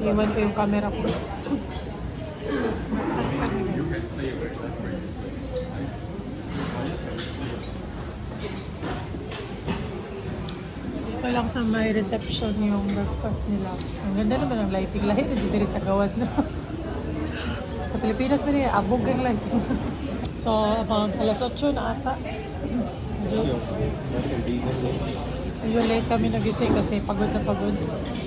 Iwan ko yung camera ko. Dito lang sa may reception yung breakfast nila. Ang ganda naman ang lighting. Lahit na dito sa gawas na. Sa Pilipinas mo niya, abog ang lighting. So, abang alas 8 na ata. Medyo late kami nagising kasi pagod na pagod.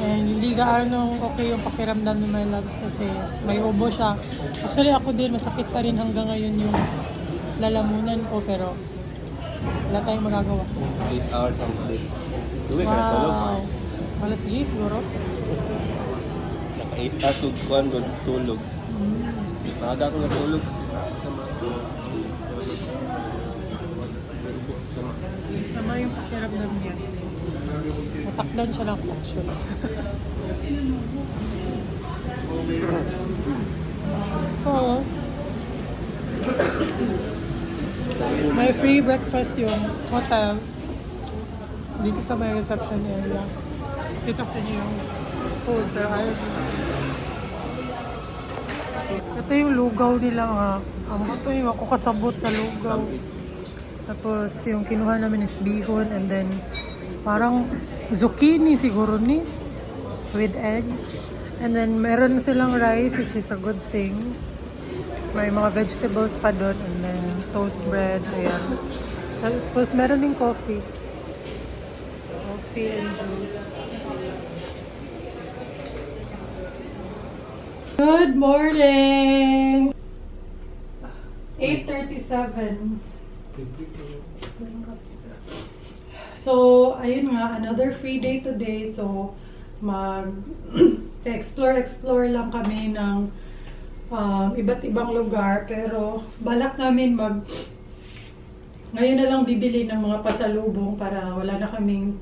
And hindi gaano okay yung pakiramdam ni my loves kasi may ubo siya. Actually ako din, masakit pa rin hanggang ngayon yung lalamunan ko pero wala tayong magagawa. 8 hours ang sleep. Tuwi ka na tulog. Wow! Alas 10 siguro. Naka 8 hours tulog. Maaga ako natulog kasi sama. Sama yung pakiramdam niya. Natakdan siya lang actually. So, may free breakfast yung hotel dito sa may reception area. Kita sa niyo yung food. Pero ayaw nila. Ito yung lugaw nila nga. Ang ito yung ako kasabot sa lugaw. Tapos yung kinuha namin is bihon and then parang zucchini siguro ni with egg. And then meron silang rice which is a good thing. May mga vegetables pa doon and then toast bread. Ayan. Tapos meron din coffee. Coffee and juice. Good morning! 8:37. So, ayun nga, another free day today. So, explore lang kami ng iba't ibang lugar. Pero, balak namin ngayon na lang bibili ng mga pasalubong para wala na kaming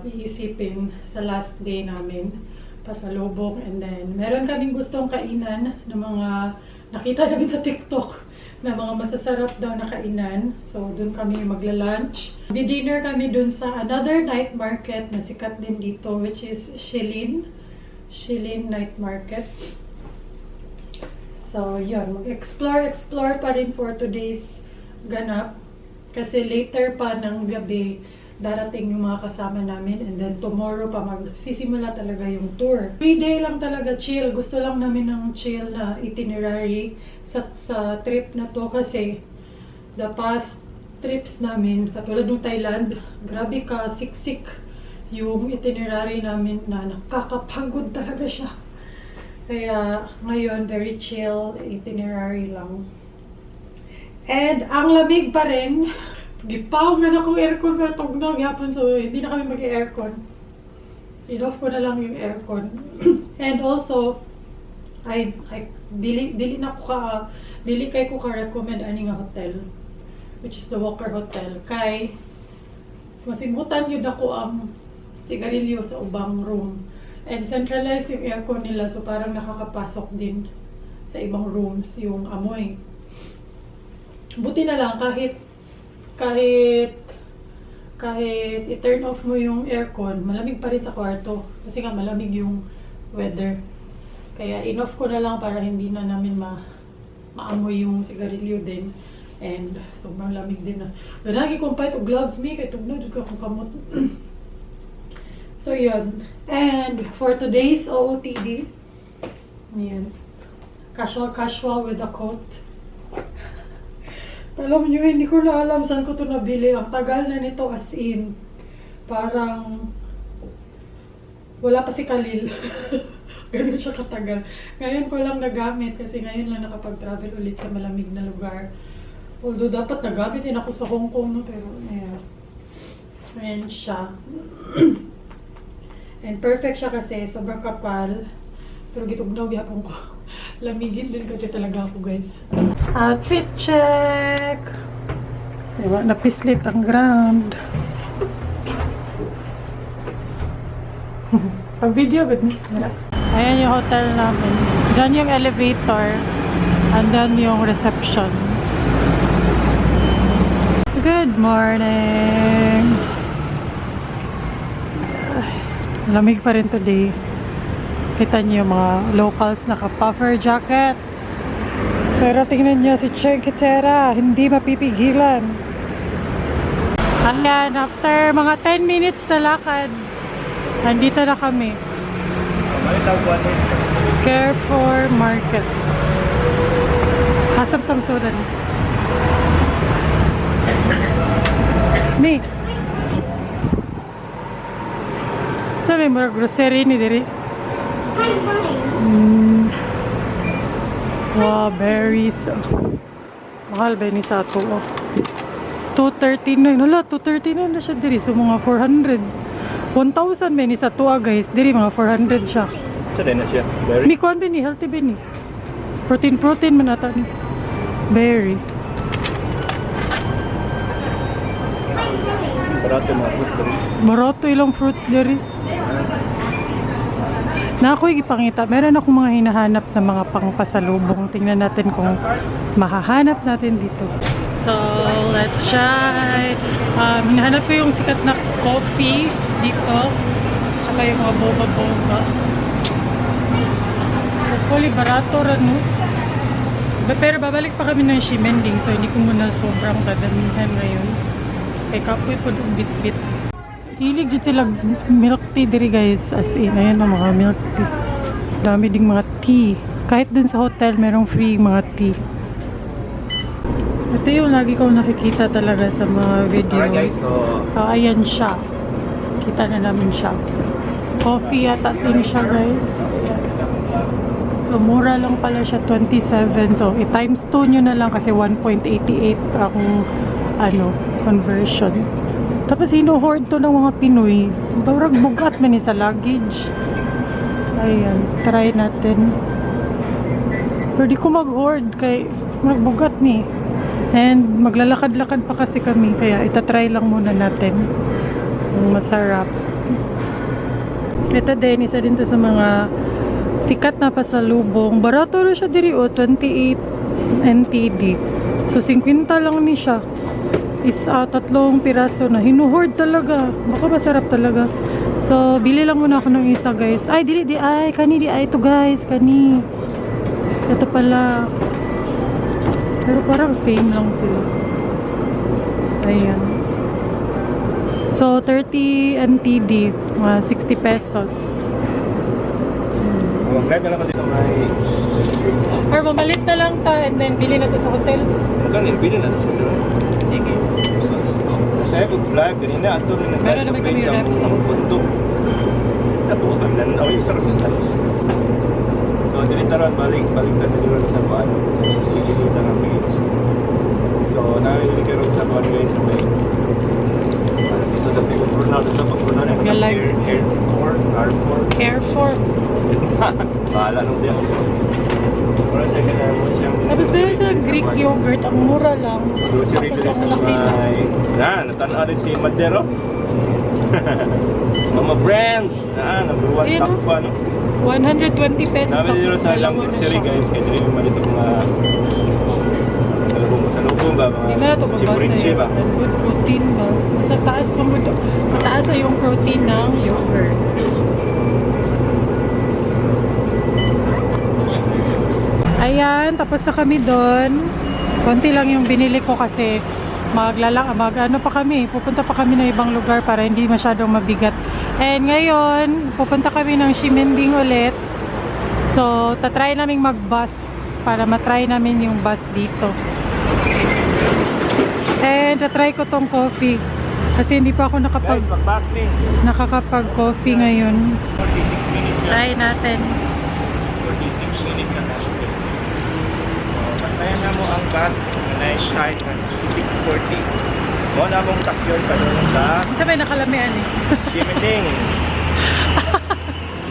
iisipin sa last day namin. Pasalubong. And then, meron kaming gustong kainan ng mga nakita namin sa TikTok na mga masasarap daw na kainan. So, dun kami magla-lunch. Di-dinner kami dun sa another night market na sikat din dito, which is Shilin Night Market. So, yun. Mag-explore pa rin for today's ganap. Kasi later pa ng gabi, darating yung mga kasama namin. And then, tomorrow pa magsisimula talaga yung tour. 3 day lang talaga chill. Gusto lang namin ng chill na itinerary sa trip na to kasi the past trips namin, katulad ng Thailand, grabe ka, siksik yung itinerary namin na nakakapagod talaga siya. Kaya ngayon, very chill itinerary lang. And ang lamig pa rin, gipawag na akong aircon pero tugnaw yapon so hindi na kami mag-aircon. In-off ko na lang yung aircon. And also, dili kay ko ka-recommend ani nga hotel, which is the Walker Hotel. Kay masimutan yun ako ang sigarilyo sa ubang room. And centralized yung aircon nila so parang nakakapasok din sa ibang rooms yung amoy. Buti na lang kahit i-turn off mo yung aircon, malamig pa rin sa kwarto kasi nga malamig yung weather. Kaya in-off ko na lang para hindi na namin maamoy yung sigarilyo din. And sobrang lamig din na. Ganagi kong pa ito gloves me, kaya tugno dyan akong kamot. So yun. And for today's OOTD, yan. Casual with a coat. Alam nyo, hindi ko na alam saan ko ito nabili. Ang tagal na nito as in. Parang wala pa si Khalil. Ganun siya katagal. Ngayon ko lang nagamit kasi ngayon lang nakapag-travel ulit sa malamig na lugar. Although dapat nagamit din ako sa Hong Kong, no? Pero ayan siya. And perfect siya kasi sobrang kapal. Pero gitugnaw yapon ko. Lamigin din kasi talaga ako, guys. Outfit check! Diba? Napislit ang ground. Pag-video ba? Ayan yung hotel namin. Diyan yung elevator. And then yung reception. Good morning! Lamig pa rin today. Kita niyo yung mga locals naka-puffer jacket. Pero tingnan niyo si Cheng Kitera, hindi mapipigilan. Ayan, after mga 10 minutes na lakad, nandito na kami. Carrefour Market. Asap tang soda ni. Ni. Sabi mo, grocery ni diri. Wow, berries. Mahal ba ni sa ato? 239. Hala, 239 na siya diri. So, mga 400. 1,000 ba ni sa tuwa, guys. Diri, mga 400 siya. Sa din na siya. Berry. Ni kuan ba ni? Healthy ba ni? Protein man ata ni. Berry. Barato mga fruits dali. Barato ilang fruits diri. Na ako'y ipangita. Meron akong mga hinahanap na mga pangpasalubong. Tingnan natin kung mahahanap natin dito. So, let's try. Hinahanap ko yung sikat na coffee dito. Tsaka yung mga boba-boba. Hopefully, barato rin, no? Pero babalik pa kami ng Ximending. So, hindi ko muna sobrang kadamihan ngayon. Kay kapoy po yung bit-bit. Hilig dyan sila milk tea diri guys. As in, ayan ang mga milk tea. Dami ding mga tea. Kahit dun sa hotel, merong free mga tea. Ito yung lagi ko nakikita talaga sa mga videos. Alright guys, so Ayan siya. Kita na namin siya. Coffee yata din siya guys. Ayan. So, mura lang pala siya, 27. So, i-times 2 nyo na lang kasi 1.88 ang conversion. Tapos hino-hoard to ng mga Pinoy. Parang bugat man sa luggage. Ayan, try natin. Pero di ko mag-hoard kay magbugat ni. And maglalakad-lakad pa kasi kami. Kaya itatry lang muna natin. Masarap. Ito din, isa din to sa mga sikat na pasalubong. Barato rin siya diri o 28 NTD. So 50 lang ni siya. Tatlong piraso na hinuhoard talaga. Baka masarap talaga. So bili lang muna ako ng isa guys. Ay kani ito guys, kani. Ito pala. Pero parang same lang sila. Ayan. So 30 NTD, mga 60 pesos. mag-drive na lang kasi sa may... Or mamalit na lang ta and then bili na to sa hotel. Magkano, bili na sa hotel. Sige. Saya mag-drive, ganina, ato rin Meron naman kami rep sa bundok. Natutan lang, yung sarap sa talos. So, dinitaran, balik na nila sa buwan. Chikinita ng page. So, nangyayon kayo sa buwan guys, sa may... Isa na pinag natin sa pag-purnado. Carrefour. Bahala nung siya. Para siya kaya mo siyang... Tapos meron sa Greek yogurt, ang mura lang. Tapos ang laki na. Natanaw rin si Madero. Mama Brands. Number 1 top pa, no? 120 pesos. Sabi dito sa ilang grocery guys, kaya dito yung malito mga salubong ba? Hindi na ito Chiprinche ba? Good protein ba? Mataas na yung protein ng yogurt. Ayan, tapos na kami doon. Konti lang yung binili ko kasi pupunta pa kami ng ibang lugar para hindi masyadong mabigat. And ngayon, pupunta kami ng Ximending ulit. So, tatry namin mag-bus para matry namin yung bus dito. And tatry ko tong coffee kasi hindi pa ako nakakapag-coffee ngayon. 46 minutes yan. Try natin. 46 minutes na natin. Bantayan na mo ang bus na i-shine na 6:40. Mo na mong taksyon pa doon sa Sabay nakalamian eh. Ximending.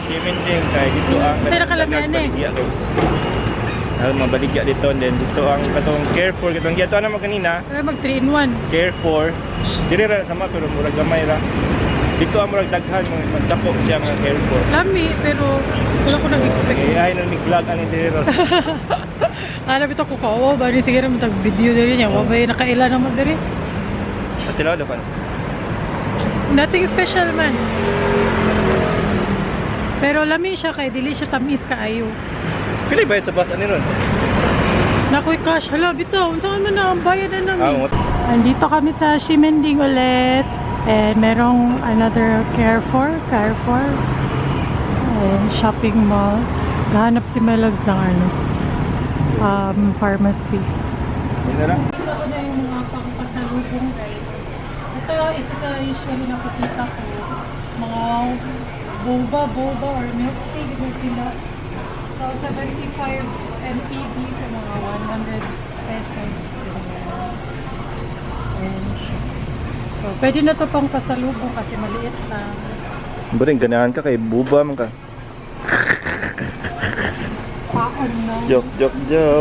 Ximending kaya dito ang Saan nakalamian eh? baligya guys. Mabaligya dito and then dito ang katong Carrefour katong giato na mo kanina. Para mag 3-in-1. Carrefour. Diri ra sama pero murag gamay ra. Dito ang murag daghan mo magdako siya nga Carrefour. Lami, pero wala ko nag-expect. Ay nang mig-vlog ani diri ra. Alam ito ko kawo, bali sige naman tag-video diri niya. Wabay nakaila naman diri. Patilaw daw pa. Nothing special man. Pero lami siya kay dili siya tamis kaayo. Pili bayad sa bus, ano ron? Nakoy cash. Hala, bitaw. Saan man na ang bayad na namin? Ah, Andito kami sa Ximending ulit. And merong another Carrefour. And shopping mall. Nahanap si Melogs ng pharmacy. Yun na lang. Ito ko na yung mga pangpasalubong guys. Ito isa sa usually nakikita ko. Mga boba or milk tea. Ganun sila. So 75 NPD sa mga 100 pesos. Ayan siya. So pwede na to pang pasalubong kasi maliit lang. Baring ganahan ka kay buba man ka. Paon na. Joke.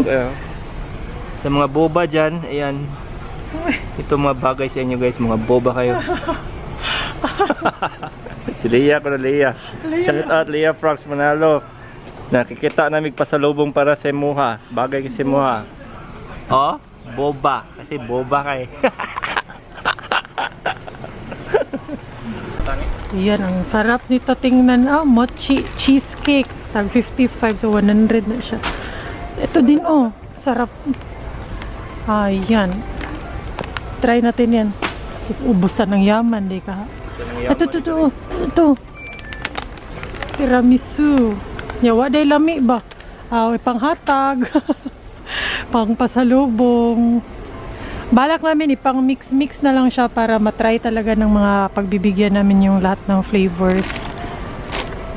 Ayan. Sa mga boba dyan, ayan. Ito mga bagay sa inyo guys, mga boba kayo. Si Leah ko na Leah. Shout out Leah Frogs Manalo. Nakikita namin pasalubong para sa Muha. Bagay kasi Muha. Oh, boba. Kasi boba kay. Yan, ang sarap nito tingnan. Mochi cheesecake. Tag 55, so 100 na siya. Ito din, sarap. Ayan. Try natin yan. Ubusan ng yaman, di ka? Ito. Tiramisu. Yawa, day lami ba? Panghatag. Pang pasalubong. Balak namin ipang mix na lang siya para matry talaga ng mga pagbibigyan namin yung lahat ng flavors.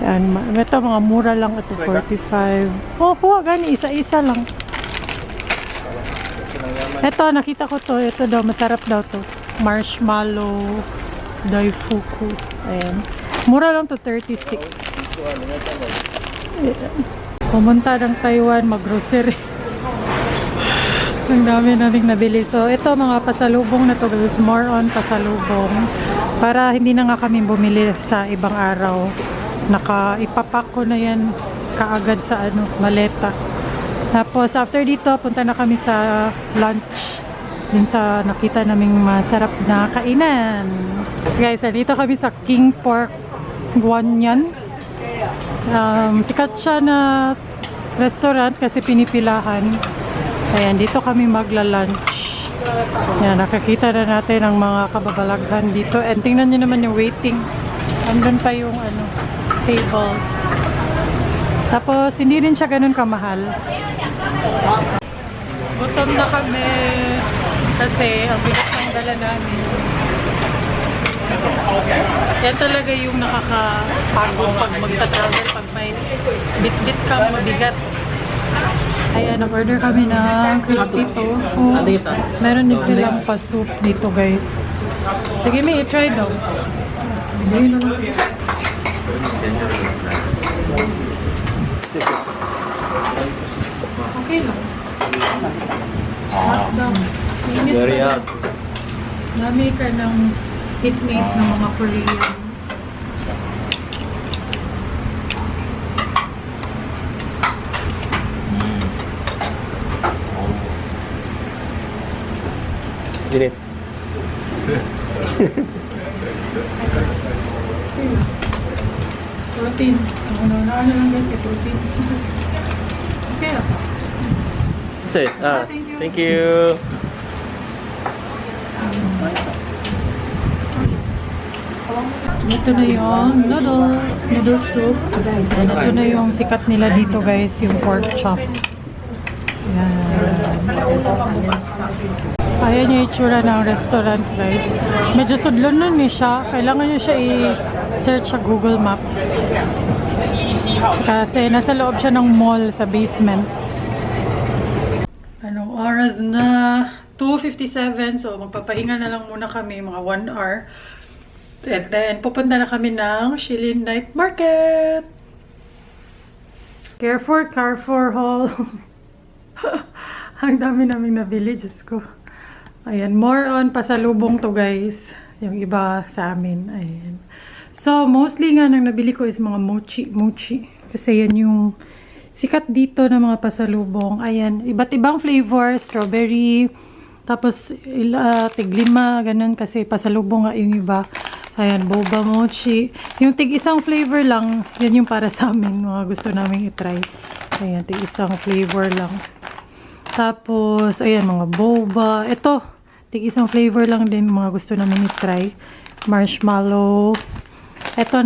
Yan, ito mga mura lang ito, 45. Kuha gani, isa-isa lang. Ito, nakita ko to. Ito daw, masarap daw to. Marshmallow Daifuku. Ayan. Mura lang to, 36. Ayan. Pumunta ng Taiwan, mag-grocery. Ang dami naming nabili. So, ito mga pasalubong na to guys. More on pasalubong. Para hindi na nga kami bumili sa ibang araw. Ipapak ko na yan kaagad sa maleta. Tapos, after dito, punta na kami sa lunch. Yun sa nakita naming masarap na kainan. Guys, dito kami sa King Pork Guanyan. Sikat siya na restaurant kasi pinipilahan. Ayan, dito kami magla-lunch. Ayan, nakakita na natin ang mga kababalaghan dito. And tingnan nyo naman yung waiting. Andun pa yung tables. Tapos, hindi rin siya ganun kamahal. Gutom na kami kasi ang bigat ng dala namin. Yan talaga yung nakakapagod pag magta-travel, pag may bit-bit ka, mabigat. Ayan, nag-order kami ng crispy tofu. Meron din silang pa-soup dito guys. Sige, may i-try daw. Okay lang. Hot daw. Init Very pa hot. Dami ka ng seatmate ng mga Koreans. Diret. Protein. Ano lang guys, kay protein. Okay lang. Thank you. Ito na yung noodle soup. And ito na yung sikat nila dito guys, yung pork chop. Yan. Ayan yung itsura ng restaurant guys. Medyo sudlon nun siya. Kailangan nyo siya i-search sa Google Maps. Kasi nasa loob siya ng mall sa basement. Anong oras na? 2:57. So magpapahinga na lang muna kami mga 1 hour. And then pupunta na kami ng Shilin Night Market. Carrefour Hall. Ang dami naming nabili, Diyos ko. Ayan, more on pasalubong to guys. Yung iba sa amin. Ayan. So, mostly nga nang nabili ko is mga mochi. Kasi yan yung sikat dito na mga pasalubong. Ayan, iba't ibang flavor. Strawberry, tapos tiglima, ganun kasi pasalubong nga yung iba. Ayan, boba mochi. Yung tig-isang flavor lang, yan yung para sa amin. Mga gusto namin i-try. Ayan, tig-isang flavor lang. Tapos, ayan, mga boba. Ito, tig-isang flavor lang din mga gusto namin i-try. Marshmallow. Ito,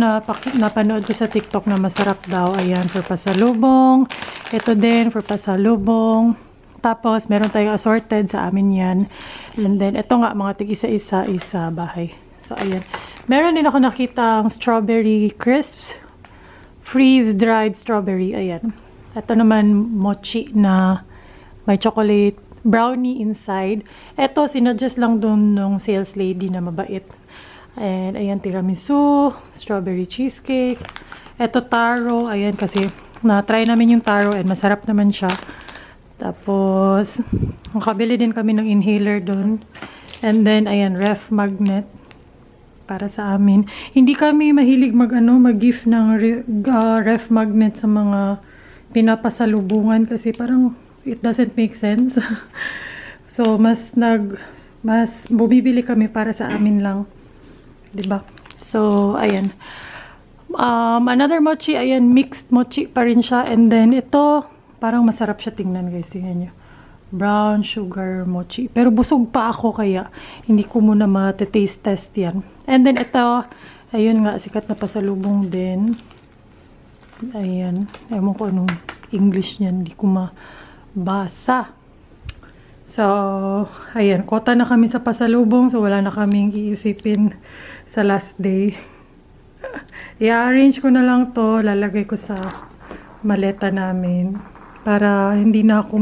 napanood ko sa TikTok na masarap daw. Ayan, for pasalubong. Ito din, for pasalubong. Tapos, meron tayong assorted sa amin yan. And then, ito nga, mga tig-isa-isa bahay. So, ayan. Meron din ako nakitang strawberry crisps. Freeze-dried strawberry. Ayan. Ito naman, mochi na may chocolate brownie inside. Ito, sinadjust lang dun ng sales lady na mabait. And, ayan, tiramisu, strawberry cheesecake. Ito, taro. Ayan, kasi na-try namin yung taro and masarap naman siya. Tapos, makabili din kami ng inhaler dun. And then, ayan, ref magnet para sa amin. Hindi kami mahilig mag-gift ng ref magnet sa mga pinapasalubungan kasi parang it doesn't make sense. So, mas bumibili kami para sa amin lang. 'Di ba? So, ayan. Another mochi, ayan, mixed mochi pa rin siya. And then, ito, parang masarap siya tingnan, guys. Tingnan nyo. Brown sugar mochi. Pero busog pa ako, kaya hindi ko muna mati-taste test yan. And then, ito, ayun nga, sikat na pasalubong din. Ayan. Ewan ko anong English niyan. Hindi ko mabasa. So, ayan. Kota na kami sa pasalubong. So, wala na kaming iisipin sa last day. I-arrange ko na lang to. Lalagay ko sa maleta namin. Para hindi na ako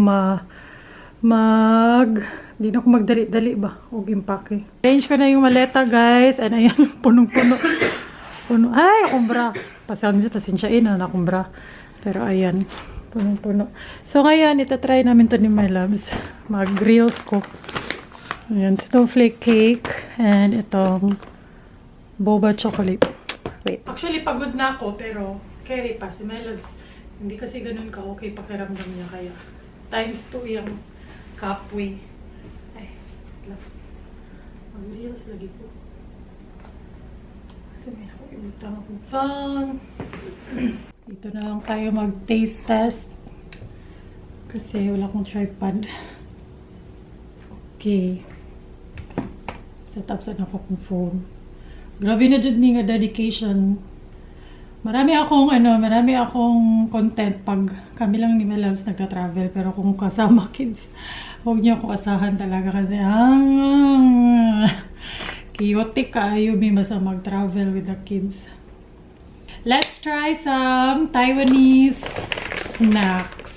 hindi na ako magdali-dali ba? Huwag impake. Arrange ko na yung maleta, guys. And ayan, punong-puno. Ay, akumbra. Pasensyain na akumbra. Pero ayan, punong-puno. So ngayon, itatry namin to ni my loves. Mag-grills ko. Ayan, snowflake cake. And itong boba chocolate. Wait. Actually, pagod na ako, pero carry pa. Si my loves, hindi kasi ganun ka okay pakiramdam niya. Kaya times 2 yung halfway. Ay, mag-reels lagi po. Kasi may nakakibutang akong phone. Dito na lang tayo mag-taste test. Kasi wala akong tripod. Okay. Set up sa akong phone. Grabe na dyan nga dedication. Marami akong content pag kami lang ni Melabs nagka-travel. Pero kung kasama kids, huwag niyo ako asahan talaga kasi chaotic kayo may masa mag-travel with the kids. Let's try some Taiwanese snacks.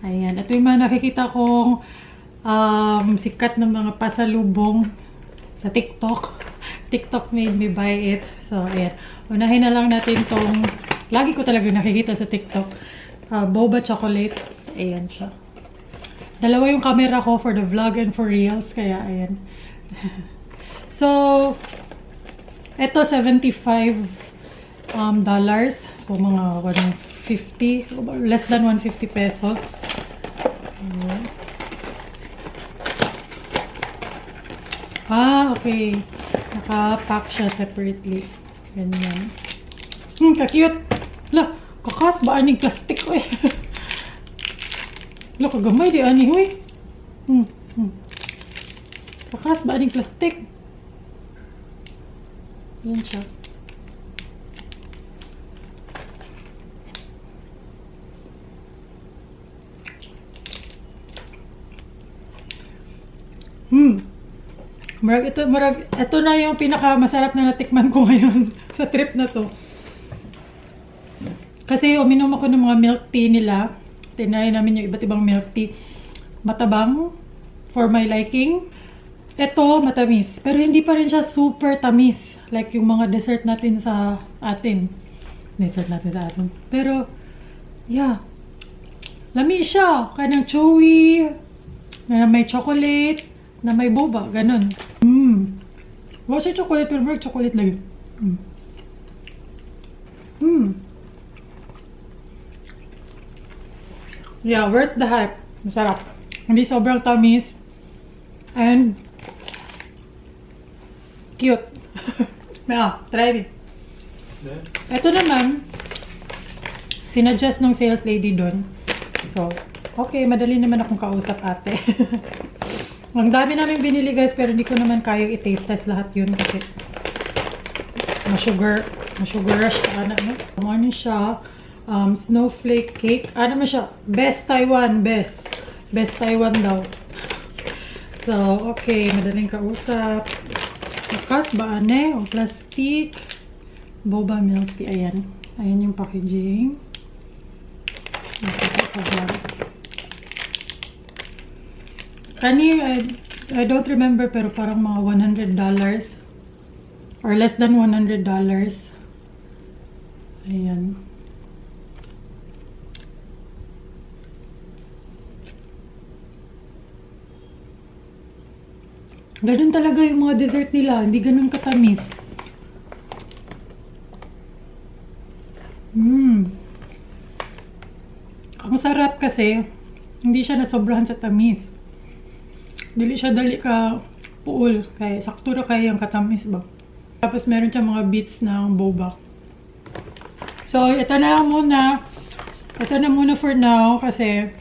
Ayan. Ito yung mga nakikita kong sikat ng mga pasalubong sa TikTok. TikTok made me buy it. So, ayan. Unahin na lang natin tong, lagi ko talaga nakikita sa TikTok, boba chocolate. Ayan siya. Dalawa yung camera ko for the vlog and for reels. Kaya, ayan. So, ito $75. So, mga 150, less than 150 pesos. Ayan. Okay. Naka-pack siya separately. Ganyan. Ka-cute. La, kakas ba aning plastic ko eh. La, kagamay di ani hoy. Kakas ba aning plastic? Yan siya. Ito na yung pinaka-masarap na natikman ko ngayon sa trip na to. Kasi uminom ako ng mga milk tea nila. Tinry namin yung iba't ibang milk tea. Matabang, for my liking. Ito, matamis. Pero hindi pa rin siya super tamis. Like yung mga dessert natin sa atin. Pero, yeah. Lami siya. Kanang chewy. Na may chocolate. Na may boba. Ganon. Wala siya chocolate. Pero may chocolate lagi. Yeah, worth the hype. Masarap. Hindi sobrang tamis. And cute. Try it. Ito naman, sinadjust ng sales lady doon. So, okay, madali naman akong kausap ate. Ang dami namin binili guys, pero hindi ko naman kaya i-taste test lahat yun kasi ma-sugar rush ka na, no? Ano siya? Snowflake cake. Ano naman siya? Best Taiwan, best. Best Taiwan daw. So, okay, madaling kausap. Bukas ba, ane? O plastic. Boba milk tea. Ayan. Ayan yung packaging. Kani, I don't remember, pero parang mga $100 or less than $100. Ayan. Ganun talaga yung mga dessert nila. Hindi ganun katamis. Ang sarap kasi, hindi siya nasobrahan sa tamis. Dili siya dali ka puol. Kaya sakto ra kaya yung katamis ba. Tapos meron siya mga bits ng boba. So, ito na muna. Ito na muna for now kasi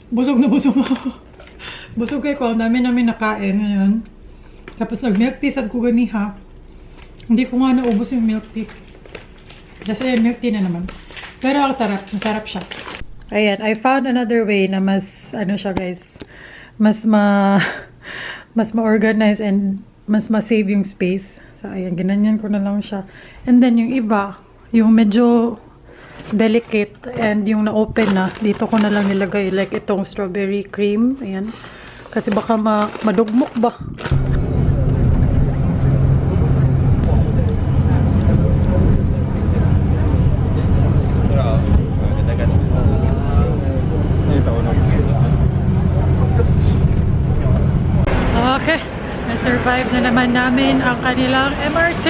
busog na busog ako. Busog kayo ko. Ang dami namin nakain ngayon. Tapos nag-milk tea sad ko ganiha. Hindi ko nga naubos yung milk tea. Kasi milk tea na naman. Pero ang sarap. Masarap siya. Ayan. I found another way na mas, ano siya guys, mas ma-organize and mas ma-save yung space. So, ayan. Ginanyan ko na lang siya. And then yung iba, yung medyo delicate and yung na-open na, dito ko na lang nilagay. Like itong strawberry cream. Ayan. Kasi baka madugmok ba. Okay. Na-survive na naman namin ang kanilang MRT.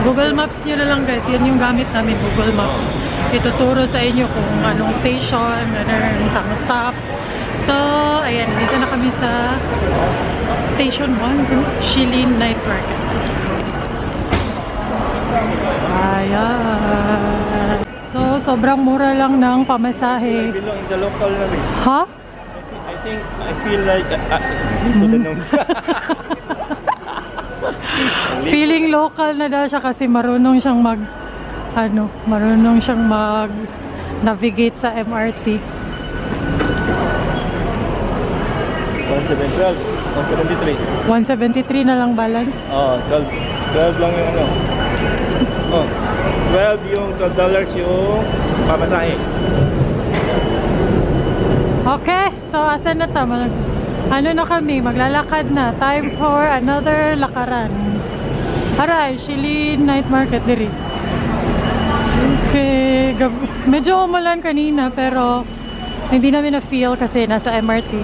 Google Maps nyo na lang guys. Yan yung gamit namin, Google Maps. Ituturo sa inyo kung anong station, anong stop. So, ayan. Dito na kami sa Station 1, so, Shilin Night Market. Ayan. So, sobrang mura lang ng pamasahe. Belong in the local na rin. Ha? I feel like Feeling local na daw siya kasi marunong siyang mag-navigate sa MRT. 173. 173 na lang balance. Oh, 12 lang yung ano. Oh, 12 yung $12 yung pamasahe. Okay, so asan na to? Ano na kami? Maglalakad na. Time for another lakaran. Aray, Shilin Night Market diri. Okay, medyo umulan kanina pero hindi namin na-feel kasi nasa MRT.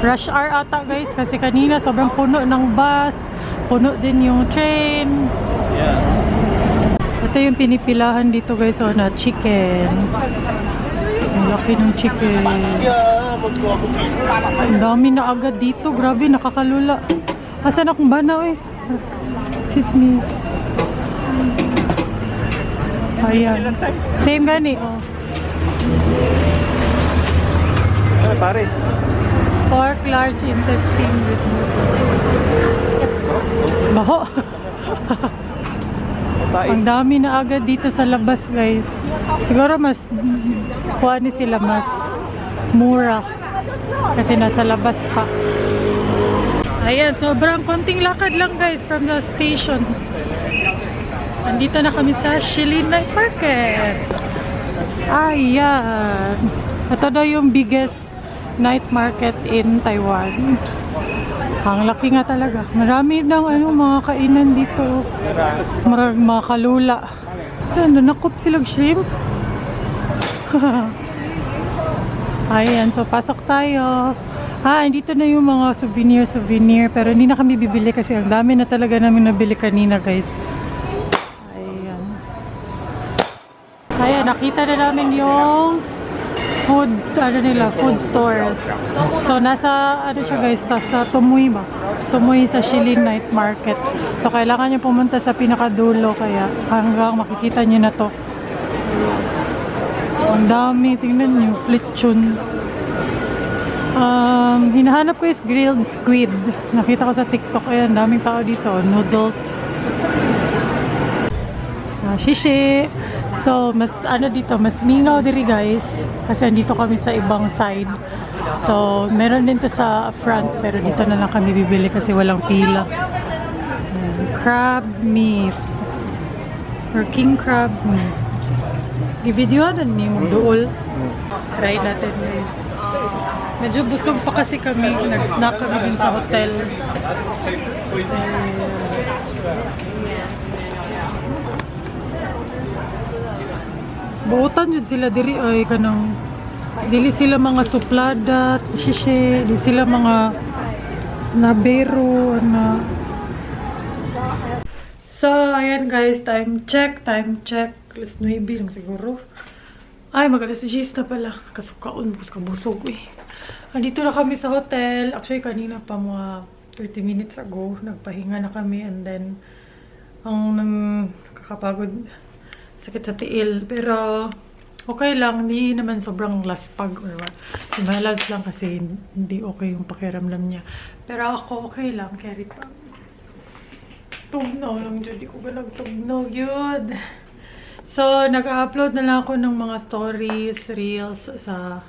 Rush hour ata guys kasi kanina sobrang puno ng bus, puno din yung train. Yeah. Ito yung pinipilahan dito guys, so na chicken. Ang laki ng chicken. Yeah, magkuha ko. Ang dami na agad dito, grabe, nakakalula. Asan akong banaw eh? Sismi. Ayan. Same gani, oh. Pares. Pork large intestine with baho. Ang dami na agad dito sa labas guys. Siguro mas kuha ni sila mas mura kasi nasa labas pa. Ayan, sobrang konting lakad lang guys from the station. Andito na kami sa Shilin Night Market. Ayan. Ito daw yung biggest night market in Taiwan. Ang laki nga talaga. Marami ng mga kainan dito. Mga kalula. Saan? Nakop silang shrimp? Ayan, so pasok tayo. Dito na yung mga souvenir. Pero hindi na kami bibili kasi ang dami na talaga namin nabili kanina guys. Ayan. Ayan, nakita na namin yung food, ano nila, food stores. So, nasa, ano siya guys, sa Tumuy ba? Tumuy sa Shilin Night Market. So, kailangan nyo pumunta sa pinakadulo, kaya hanggang makikita nyo na to. Ang dami, tingnan nyo, lechon. Hinahanap ko is grilled squid. Nakita ko sa TikTok, ayan, daming tao dito. Noodles. Shishi. So, mas ano dito, mas mingaw diri guys. Kasi andito kami sa ibang side. So, meron din to sa front. Pero dito na lang kami bibili kasi walang pila. Crab meat. Or king crab meat. I-video na niyo dool. Try natin guys. Medyo busog pa kasi kami. Nag-snack kami din sa hotel. Buutan yun sila diri ay kanang dili sila mga suplada, shishi, di sila mga snabero na. So, ayan guys, time check. Alas 9 lang siguro. Ay, mag-alas 10 na pala. Kasukaon, busog eh. Andito na kami sa hotel. Actually, kanina pa mga 30 minutes ago, nagpahinga na kami and then ang kakapagod, sakit sa tiil. Pero okay lang, hindi naman sobrang laspag or what. Malas lang kasi hindi okay yung pakiramdam niya. Pero ako okay lang, carry pa. Tugnaw lang dyan, di ko ba nagtugnaw yun. So, nag-upload na lang ako ng mga stories, reels sa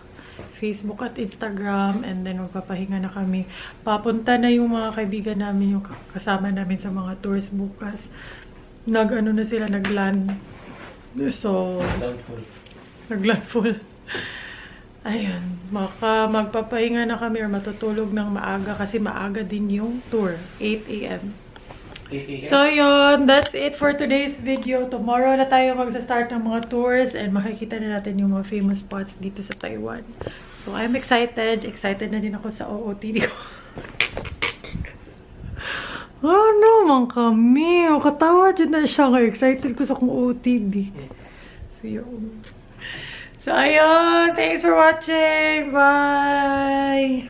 Facebook at Instagram and then magpapahinga na kami. Papunta na yung mga kaibigan namin, yung kasama namin sa mga tours bukas. Nag-ano na sila, nag-land. So, nag-landfall. Ayun, magpapahinga na kami or matutulog ng maaga kasi maaga din yung tour, 8 AM. So yun, that's it for today's video. Tomorrow na tayo magsa-start ng mga tours and makikita na natin yung mga famous spots dito sa Taiwan. So I'm excited. Excited na din ako sa OOTD ko. Ano man kami? Katawa dyan na siya. Excited ko sa kong OOTD. So yun. So ayun, thanks for watching. Bye!